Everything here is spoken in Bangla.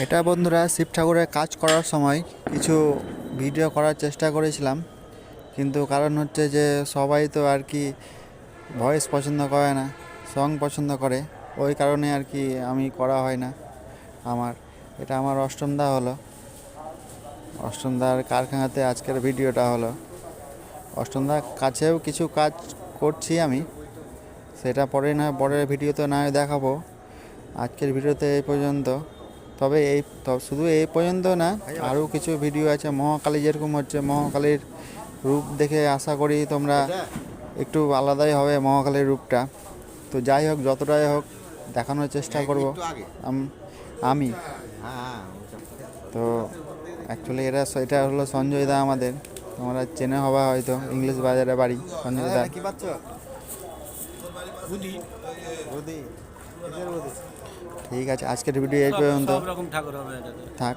এটা বন্ধুরা শিব ঠাকুরের কাজ করার সময় কিছু ভিডিও করার চেষ্টা করেছিলাম, কিন্তু কারণ হচ্ছে যে সবাই তো আর কি ভয়েস পছন্দ করে না, সং পছন্দ করে। ওই কারণে আর কি আমি করা হয় না। আমার এটা আমার অষ্টমদা হলো, অষ্টমদার কারখানাতে আজকের ভিডিওটা হলো। অষ্টমদার কাছেও কিছু কাজ করছি আমি, সেটা পরে না পরের ভিডিওতে না হয় দেখাবো। আজকের ভিডিওতে এই পর্যন্ত। তবে শুধু এই পর্যন্ত না, আরও কিছু ভিডিও আছে মহাকালী, যেরকম হচ্ছে মহাকালীর রূপ দেখে আশা করি তোমরা একটু আলাদাই হবে মহাকালীর রূপটা। তো যাই হোক, যতটাই হোক দেখানোর চেষ্টা করব আমি। তো অ্যাকচুয়ালি এটা হলো সঞ্জয় দা, আমাদের তোমরা চেনে হবা হয়তো, ইংলিশ বাজারে বাড়ি সঞ্জয় দা। ঠিক আছে, আজকের ভিডিও এই পর্যন্ত। থাক।